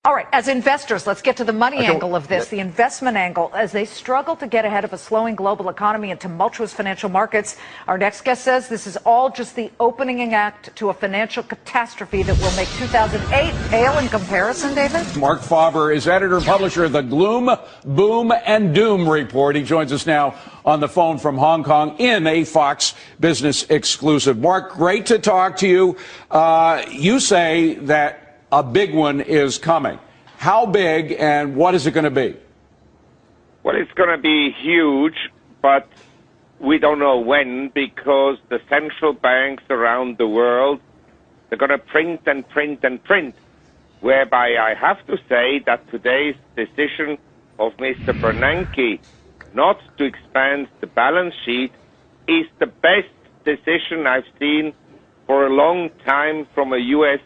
All right, as investors, let's get to the money angle of this, the investment angle. As they struggle to get ahead of a slowing global economy and tumultuous financial markets, our next guest says this is all just the opening act to a financial catastrophe that will make 2008 pale in comparison, David? Mark Faber is editor and publisher of the Gloom, Boom, and Doom report. He joins us now on the phone from Hong Kong in a Fox Business exclusive. Mark, great to talk to you. You say that a big one is coming. How big, and what is it going to be? Well, it's going to be huge, but we don't know when, because the central banks around the world, they're going to print and print and print, whereby I have to say that today's decision of Mr. Bernanke not to expand the balance sheet is the best decision I've seen for a long time from a U.S.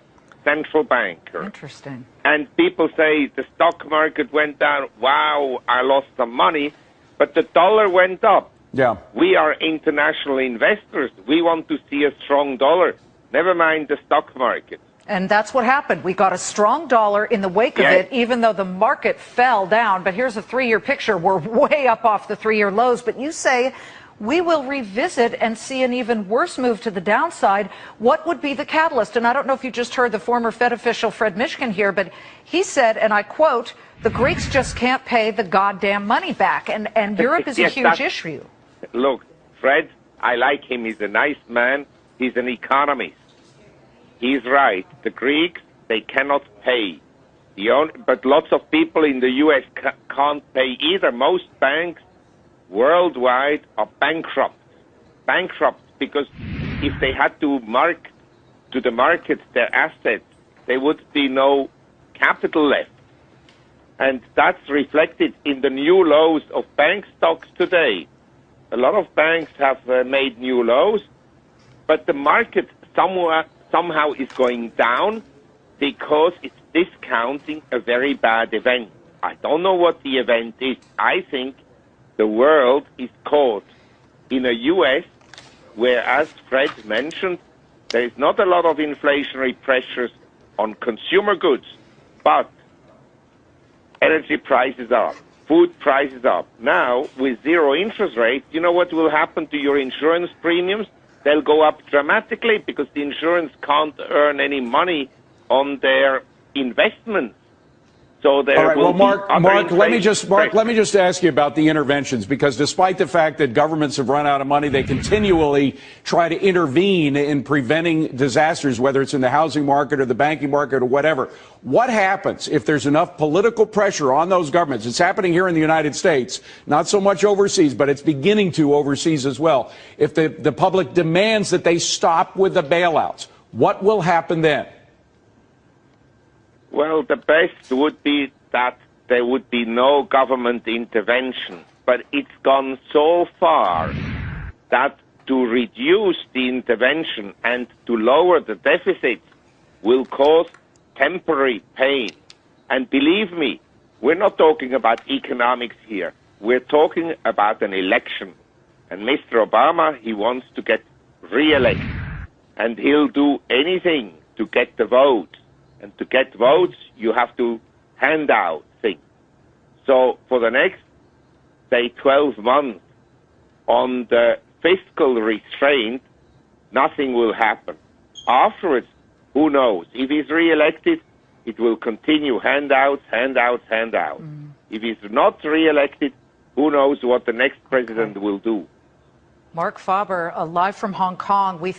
central banker. Interesting. And people say the stock market went down. Wow, I lost some money. But the dollar went up. Yeah. We are international investors. We want to see a strong dollar. Never mind the stock market. And that's what happened. We got a strong dollar in the wake of it, even though the market fell down. But here's a three-year picture. We're way up off the three-year lows. But you say we will revisit and see an even worse move to the downside. What would be the catalyst? And I don't know if you just heard the former Fed official Fred Mishkin here, but he said, and I quote, the Greeks just can't pay the goddamn money back. And Europe is a huge issue. Look, Fred, I like him. He's a nice man. He's an economist. He's right. The Greeks, they cannot pay. But lots of people in the U.S. can't pay either. Most banks worldwide are bankrupt because if they had to mark to the market their assets, there would be no capital left. And that's reflected in the new lows of bank stocks today. A lot of banks have made new lows, but the market somehow is going down because it's discounting a very bad event. I don't know what the event is. I think the world is caught in a U.S. where, as Fred mentioned, there is not a lot of inflationary pressures on consumer goods, but energy prices are up, food prices are up. Now, with zero interest rates, you know what will happen to your insurance premiums? They'll go up dramatically because the insurance can't earn any money on their investments. So there All right, well, Mark, let me just ask you about the interventions, because despite the fact that governments have run out of money, they continually try to intervene in preventing disasters, whether it's in the housing market or the banking market or whatever. What happens if there's enough political pressure on those governments? It's happening here in the United States, not so much overseas, but it's beginning to overseas as well. If the public demands that they stop with the bailouts, what will happen then? Well, the best would be that there would be no government intervention. But it's gone so far that to reduce the intervention and to lower the deficit will cause temporary pain. And believe me, we're not talking about economics here. We're talking about an election. And Mr. Obama, he wants to get re-elected. And he'll do anything to get the vote. And to get votes, you have to hand out things. So for the next, say, 12 months, on the fiscal restraint, nothing will happen. Afterwards, who knows? If he's re-elected, it will continue handouts, handouts, handouts. If he's not re-elected, who knows what the next president will do. Mark Faber, live from Hong Kong. We